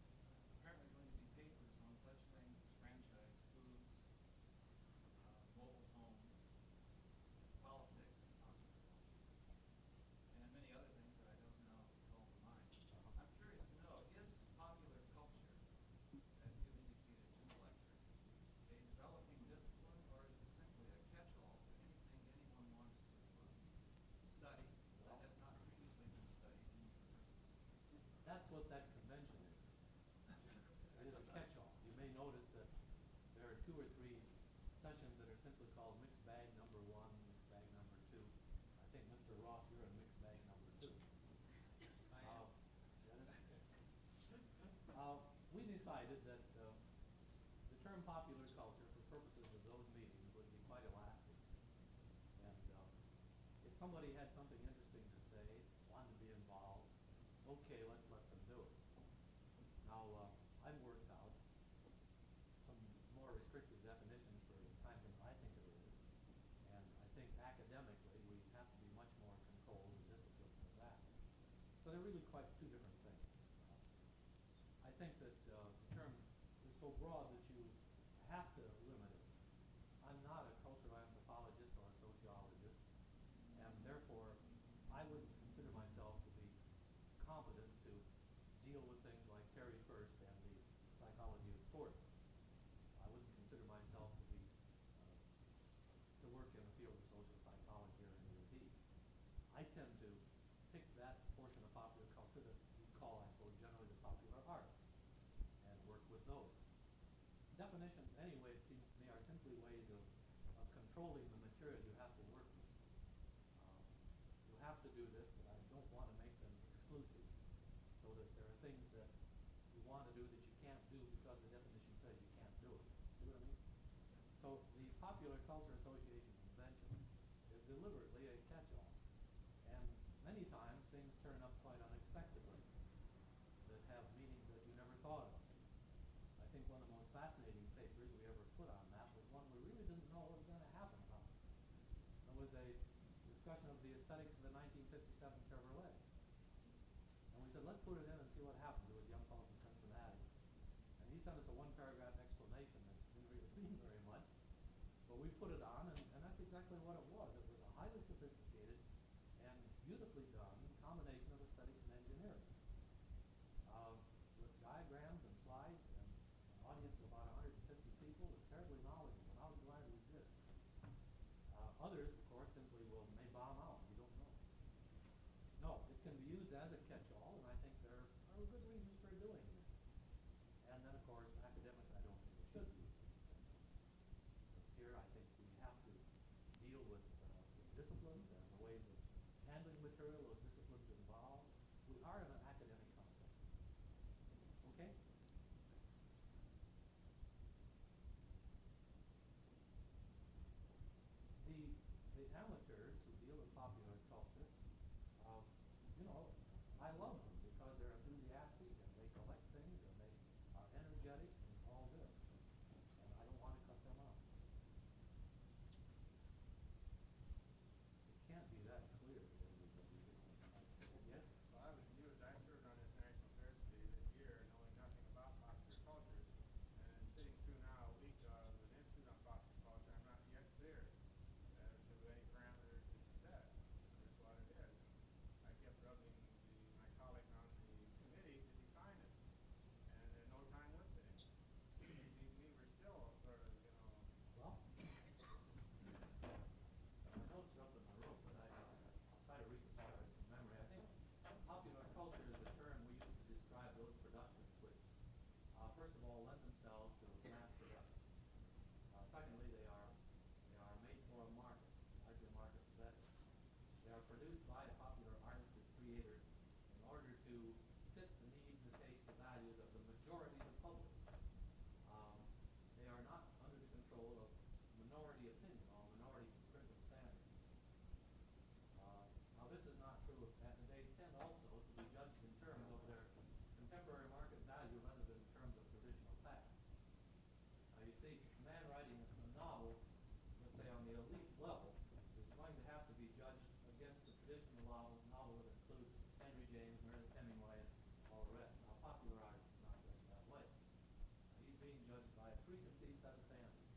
apparently going to be papers on such things as franchise foods, mobile homes, politics, and popular culture, and many other things that I don't now call to mind. I'm curious to know, is popular culture, as you indicated in the lecture, a developing discipline, or is it simply a catch-all for anything anyone wants to study that has not previously been studied in universities? That's what that convention is. It is a catch-all. You may notice that there are 2 or 3 sessions that are simply called mixed bag number 1, mixed bag number 2. I think, Mr. Ross, you're in mixed bag number 2. I am. We decided that the term popular culture, for purposes of those meetings, would be quite elastic. And if somebody had something interesting to say, wanted to be involved, okay, let's let them do it. Now, I've worked out some more restrictive definitions for the kind that I think it is, and I think academically we have to be much more controlled and disciplined than that. So they're really quite 2 different things. I think that the term is so broad that you have to limit it. I'm not a cultural anthropologist or a sociologist, and therefore I wouldn't consider myself to be competent to deal with things like Terry First and the psychology of sports. I wouldn't consider myself to be to work in the field of social psychology or in UT. I tend to pick that portion of popular culture that we call, I suppose, generally the popular arts and work with those. Definitions, anyway, it seems to me, are simply ways of controlling the material you have to work with. You have to do this, but I don't want to make them exclusive, so that there are things that you want to do that you can't do because the definition says you can't do it. See what I mean? So the Popular Culture Association convention is deliberately a catch-all. And many times things turn up quite unexpectedly that have meanings that you never thought of. I think one of the most fascinating papers we ever put on that was one we really didn't know what was going to happen from. It was a discussion of the aesthetics of the 1957 Chevrolet. And we said, let's put it in and see what happens. It was a young fellow from Cincinnati. And he sent us a 1-paragraph explanation that didn't really mean very much. But we put it on, and that's exactly what it was. It was a highly sophisticated and beautifully done combination of aesthetic can be used as a catch-all, and I think there are good reasons for doing it. And then, of course, academics, I don't think it should be. Because here, I think we have to deal with disciplines and the ways of handling material, those disciplines involved. We are in an academic context. Okay? The amateurs who deal with popular culture, you know, I love them because they're enthusiastic and they collect things and they are energetic and all this. And I don't want to cut them out. It can't be that clear to everybody. Yes? Well, I was amused. I served on International Affairs Committee this year, knowing nothing about popular culture, and sitting through now a week of an institute on popular culture. I'm not yet clear as to any parameters that you said. That's what it is. I kept rubbing my colleague on the committee to define it, and no time went to him. We were still sort of, you know. Well, my notes are up in my room, but I'll try to reconstruct it from memory. I think popular culture is a term we use to describe those productions which, first of all, lend themselves to mass production. Secondly, they are made for a market, larger market for that. They are produced by popular artists and creators in order to fit the needs, the tastes, the values of the majority of the public. They are not under the control of minority opinion or minority critical standards. Now, this is not true, and they tend also to be judged in terms of their contemporary market value rather than in terms of traditional facts. Now, you see, a man writing a novel, let's say on the elite level, is going to have to be judged against the traditional novel that includes Henry James, Ernest Hemingway, and all the rest. Now, popular art is not judged that way. He's being judged by a preconceived set of standards.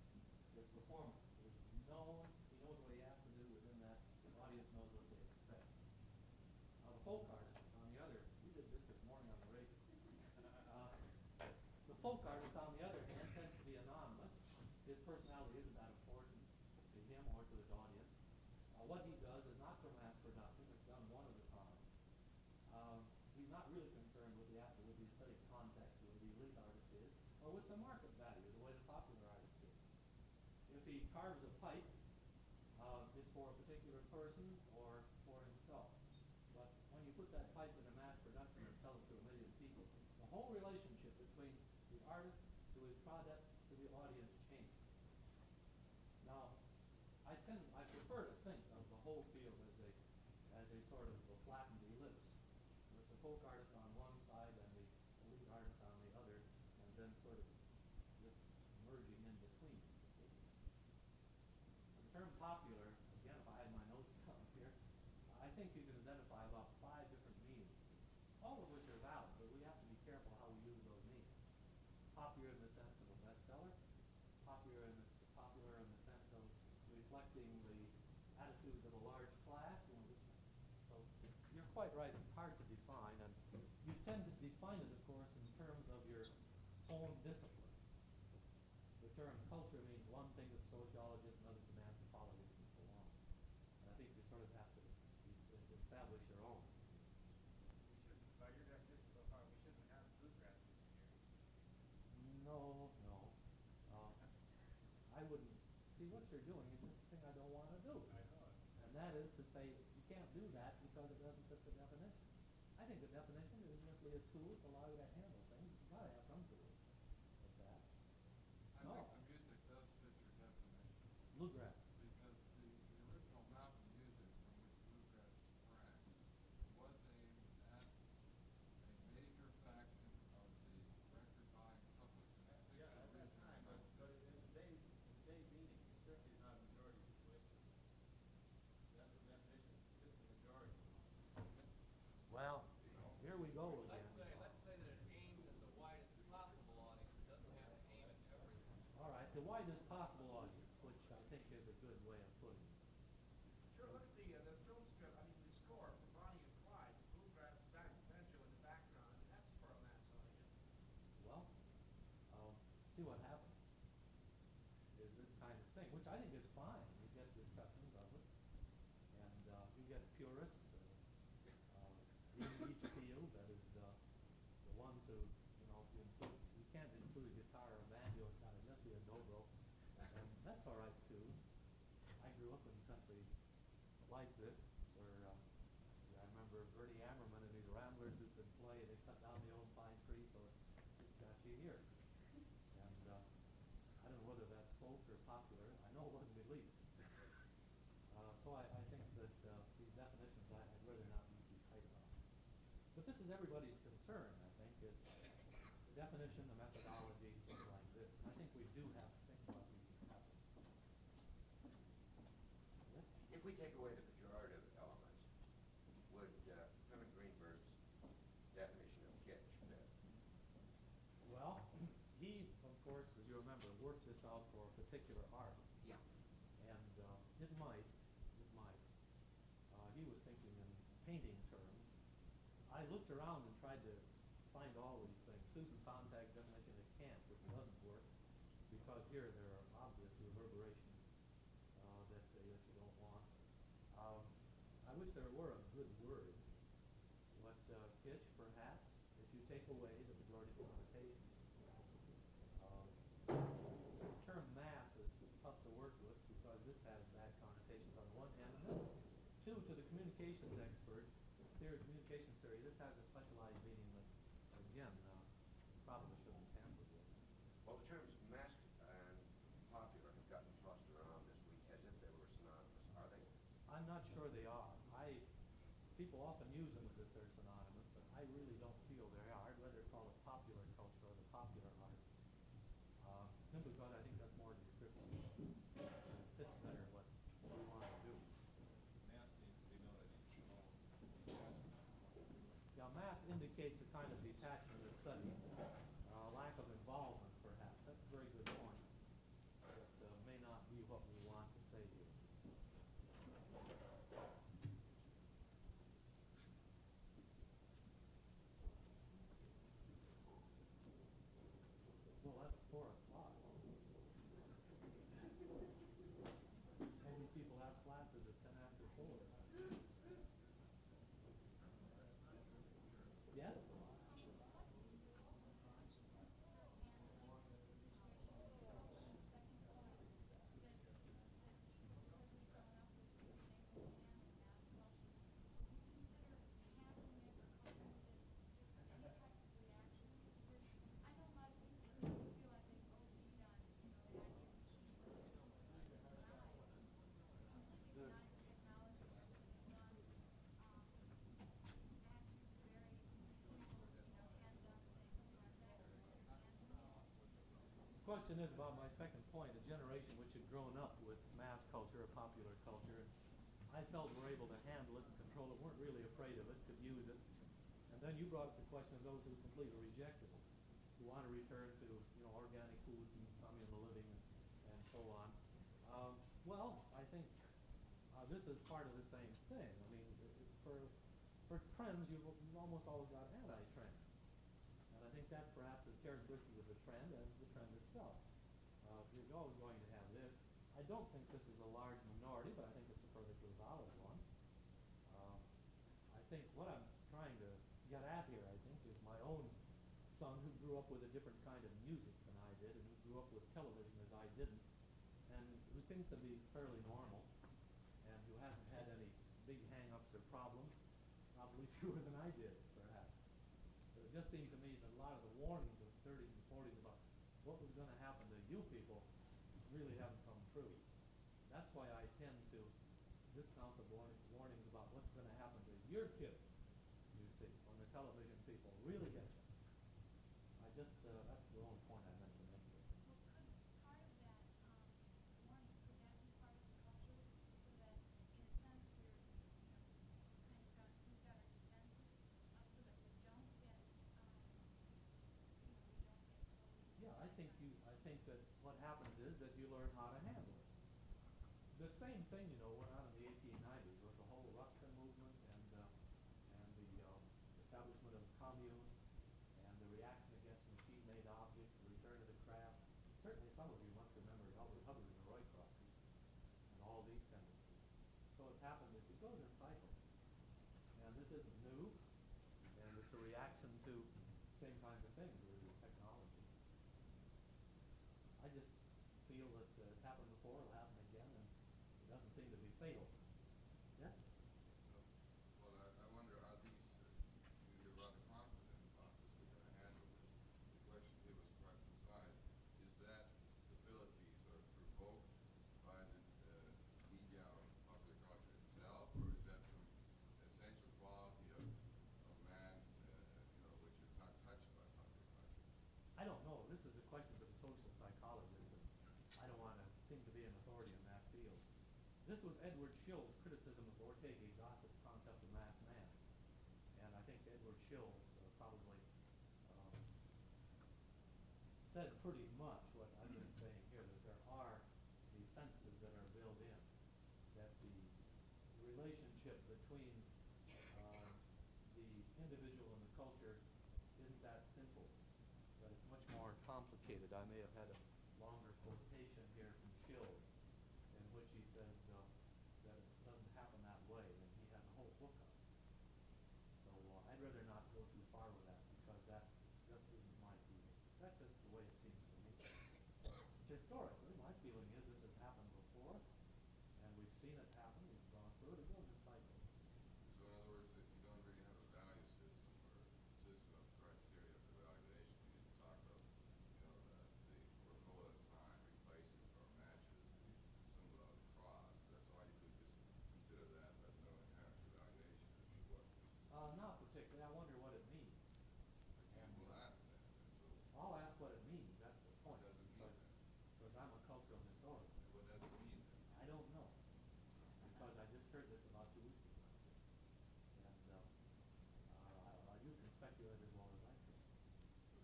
His performance is known, he knows what he has to do within that, the audience knows what they expect. Now, the folk artist, on the other, we did this morning on the radio. The folk artist, on the other hand, tends to be anonymous. His personality isn't that important to him or to his audience. What he does is not for mass production, it's done one at a time. He's not really concerned with the aesthetic context where the elite artist is, or with the market value, the way the popular artist is. If he carves a pipe, it's for a particular person or for himself. But when you put that pipe in a mass production and sell it to 1 million people, the whole relationship between the artist to his product to the audience changes. Now, I prefer to think of the whole field as a sort of a flattened ellipse, with the folk artist on one side and the elite artist on the other, and then sort of this merging in between. The term popular, again, if I had my notes down here, I think you can identify about 5 different meanings, all of which are valid, but we have to be careful how we use those meanings. Popular in the sense of a bestseller, popular in the sense of reflecting the attitudes of a large class. So you're quite right, it's hard to define, and you tend to define it, of course, in terms of your own discipline. The term culture means one thing to sociologists, another to anthropologists, and so on. And I think you sort of have to establish your own. We shouldn't, by your definition so far, we shouldn't have bluegrass music here. No. I wouldn't. See, what you're doing is just the thing I don't want to do. I know it. And that is to say, you can't do that because it doesn't fit the definition. I think the definition is simply a tool to allow you to handle things. You've got to have some tools like that. I think the music does fit your definition. Bluegrass. Because the original mountain music from which bluegrass sprang was aimed at a major faction of the record-buying public. Yeah, at that time, but in today's meaning, it certainly is not a majority situation. That's the definition, it's the majority. Well, here we go again. Let's say that it aims at the widest possible audience. It doesn't have to aim at everyone. All right, the widest possible audience, which I think is a good way of putting it. Sure, look at the film strip, I mean, the score for Bonnie and Clyde, the bluegrass banjo in the background, I mean, that's for a mass audience. Well, see what happens is this kind of thing, which I think is fine. You get discussions of it, and you get purists include a guitar or a banjo. It's got to just be a dobro, and that's all right too. I grew up in a country like this, where I remember Bertie Ammerman and his Ramblers who could play. They cut down the old pine tree, so it's got you here. And I don't know whether that's folk or popular. I know it wasn't elite. So I think that these definitions I'd rather not be too tight about. But this is everybody's concern, I think, is the definition, the methodology, things like this. And I think we do have to think about these topics. If we take away the pejorative elements, would Clement Greenberg's definition of kitsch fit? Well, he, of course, as you remember, worked this out for a particular art. Yeah. And it might. He was thinking in painting terms. I looked around and tried to find all these things. Susan Sontag's definition of can't, which doesn't work, because here there are obvious reverberations that you don't want. I wish there were a good word. What kitsch, perhaps, if you take away the pejorative connotation. The term mass is tough to work with because this has bad connotations on one hand. And then, two, to the communications expert, communications theory, this has a specialized meaning that, again, probably shouldn't tamper with. Well, the terms mass and popular have gotten tossed around this week as if they were synonymous. Are they? I'm not sure they are. People often use them as if they're synonymous, but I really don't feel they are. I'd rather call it popular culture or the popular arts. Simply because I think that's more descriptive. It fits better what we want to do. Mass seems to be noted in all. Yeah, mass indicates a kind of detachment of study, lack of involvement, perhaps. That's a very good point. But may not be what we want to say here. Well, that's 4 o'clock. Maybe people have classes at 10 after 4. Yeah? The question is about my second point, a generation which had grown up with mass culture or popular culture. I felt were able to handle it and control it, weren't really afraid of it, could use it. And then you brought up the question of those who completely rejected it, who want to return to organic foods and communal living and so on. Well, I think this is part of the same thing. I mean, for trends, you've almost always got anti-trends. And I think that perhaps is characteristic of the trend as the trend itself. You're always going to have this. I don't think this is a large minority, but I think it's a perfectly valid one. I think what I'm trying to get at here, I think, is my own son who grew up with a different kind of music than I did and who grew up with television as I didn't, and who seems to be fairly normal and who hasn't had any big hang-ups or problems, probably fewer than I did, perhaps. But it just seemed to me that a lot of the warnings of the 30s and 40s about what was going to happen to you people really haven't come true. That's why I tend to discount the warnings about what's going to happen to your kids, you see, when the television people really get you. That's the only point I meant to make here. Well, could part of that warning, could that be part of the culture, so that in a sense we've got our defenses up so that we don't get, totally. Yeah, I think that what happens is that you learn how to handle it. The same thing, went on in the 1890s with the whole Ruskin movement and the establishment of the commune and the reaction against machine-made objects, the return of the craft. Certainly some of you must remember Elbert Hubbard and the Roycrofters and all these tendencies. So it's happened, it goes in cycles. And this isn't new, and it's a reaction to the same kinds of things, really, technology. before, it'll happen again, and it doesn't seem to be fatal. Yeah? Well, I wonder, are these, you're rather confident about this, we're going to handle this. The question here was quite precise. Is that abilities are provoked by the media or popular culture itself, or is that some essential quality of man, which is not touched by popular culture? I don't know. This is a question for the social psychologist, and I don't want to seem to be an authority in that field. This was Edward Shill's criticism of Ortega y Gasset's concept of mass man. And I think Edward Schill probably said pretty much what I've been saying here, that there are defenses that are built in, that the relationship between the individual and the culture isn't that simple, that it's much more complicated. I may have had a longer quotation here from Schill in which he says that it doesn't happen that way, and he has a whole book on it. So I'd rather not go too far with that, because that just isn't my feeling. That's just the way it seems to me. Historically, my feeling is this has happened before, and we've seen it happen. We've gone through it. It goes in cycles. So in other words, if you don't really have a value system or system of criteria for evaluation, you talk of, the Coca-Cola sign replacement or matches the symbol of the cross. That's all you could just consider that, but no inherent evaluation as to what. Not particularly. I wonder what it means. And we'll ask that. And so I'll ask what it means. That's the point. what does it mean then? Because I'm a cultural historian. What does it mean then? I don't know, because I just heard this about 2 weeks ago. And you can speculate as well as I can.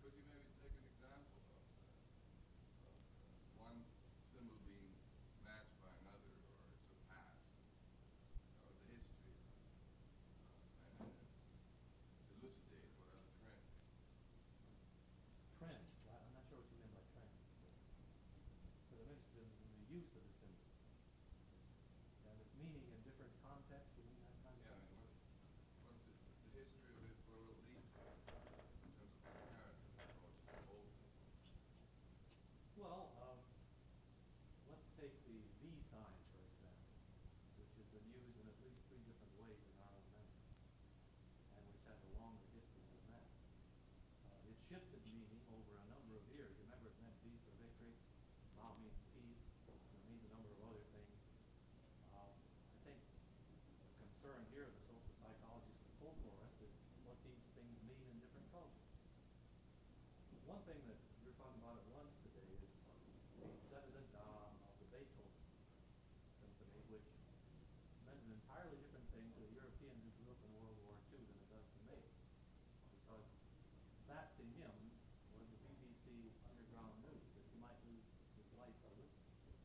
Could you maybe take an example of one symbol being matched by another or surpassed, or the history, and elucidate what are the trends? Trend. I'm not sure what you mean by trend. Because I'm interested in the use of the symbol. And its meaning in different contexts, you mean that kind of Yeah, I thing? mean, what's the history of it, what will it lead to in terms of comparative approaches to old symbols? Well, let's take the V sign, for example, which has been used in at least 3 different ways in our own memory, and which has a longer history than that. It shifted meaning over a number of years. Remember, it meant V for victory. Mao means peace. And it means a number of other things. I think the concern here of the social psychologist and folklorist is what these things mean in different cultures. One thing that we were talking about at lunch today is the president of the Beethoven Symphony, which meant an entirely different thing to a European who grew up in World War II than it does to me. Because that to him was the BBC underground news that he might lose his life by listening to.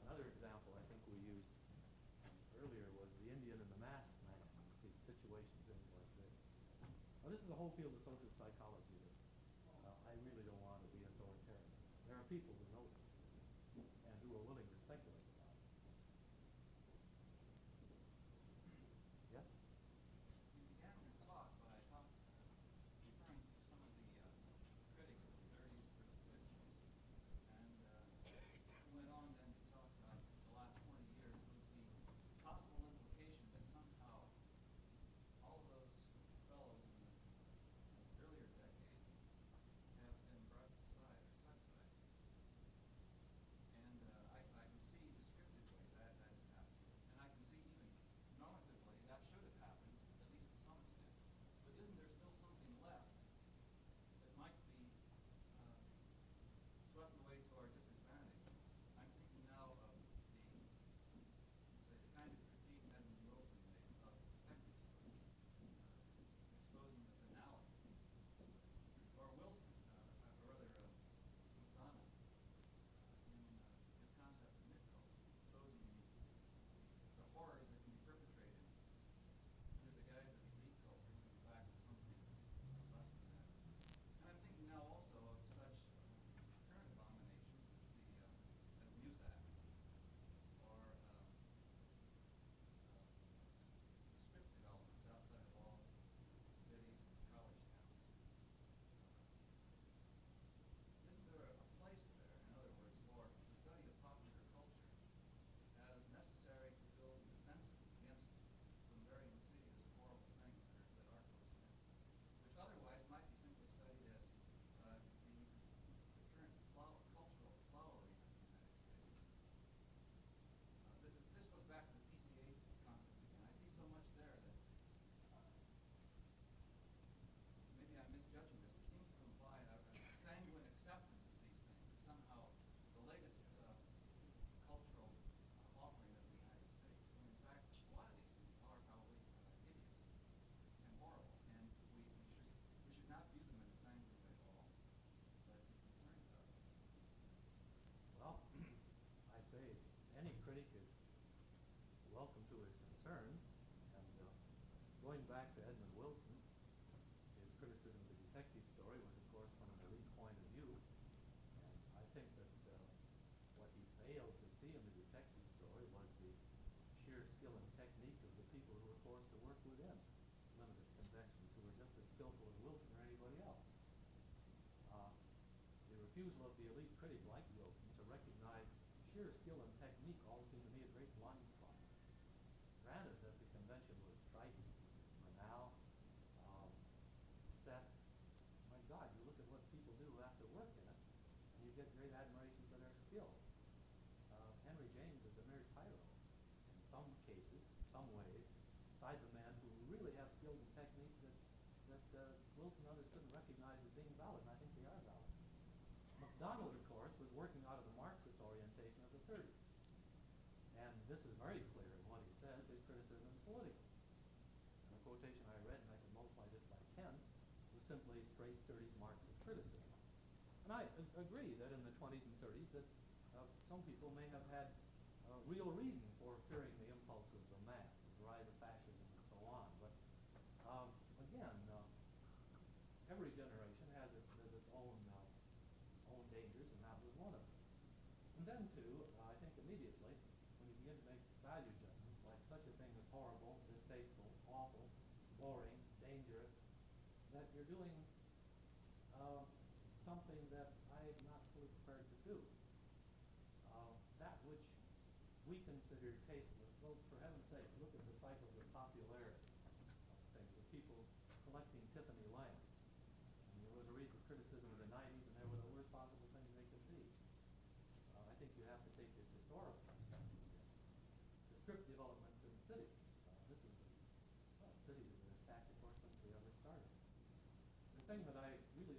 Another example I think we used earlier was the Indian and the masked man. You see situations in like this. Now this is a whole field of social psychology that I really don't want to be authoritarian. There are people who know this and who are willing to speculate about it. Yeah? You began your talk by referring to some of the critics of the 30s, 50s, and you went on then to talk about the last 20 years with the possible implication that somehow all of those fellows in the earlier decades have been brushed aside or set aside. to his concern. And going back to Edmund Wilson, his criticism of the detective story was, of course, from an elite point of view. And I think that what he failed to see in the detective story was the sheer skill and technique of the people who were forced to work within limited conventions, who were just as skillful as Wilson or anybody else. The refusal of the elite critic like Wilson to recognize sheer skill and technique all seemed to me a great blind spot. Granted that the convention was striking, banal, set. My God, you look at what people do after work in it, and you get great admiration for their skill. Henry James is a mere tyro in some cases, some ways, beside the man who really have skills and techniques that Wilson and others couldn't recognize as being valid, and I think they are valid. MacDonald, of course, was working out of the Marxist orientation of the 30s. And this is very clear in what he says, his criticism is political. And the quotation I read, and I could multiply this by 10, was simply straight 30s Marxist criticism. And I agree that in the 20s and 30s that some people may have had real reason for fearing the impulses of the mass, the rise of fascism and so on. But again, every generation has its own dangers, and that was one of them. And then, too, I think immediately, when you begin to make value judgments, like such a thing as horrible, distasteful, awful, boring, dangerous, that you're doing something that I'm not fully prepared to do. That which we consider tasteless, well, for heaven's sake, look at the cycles of popularity of things, of people collecting Tiffany lamps. And there was a reason for criticism in the 90s, and they were the worst possible things they could be. I think you have to take this historical perspective. The script developments in cities. Cities have been attacked, of course, since we ever started. The thing that I really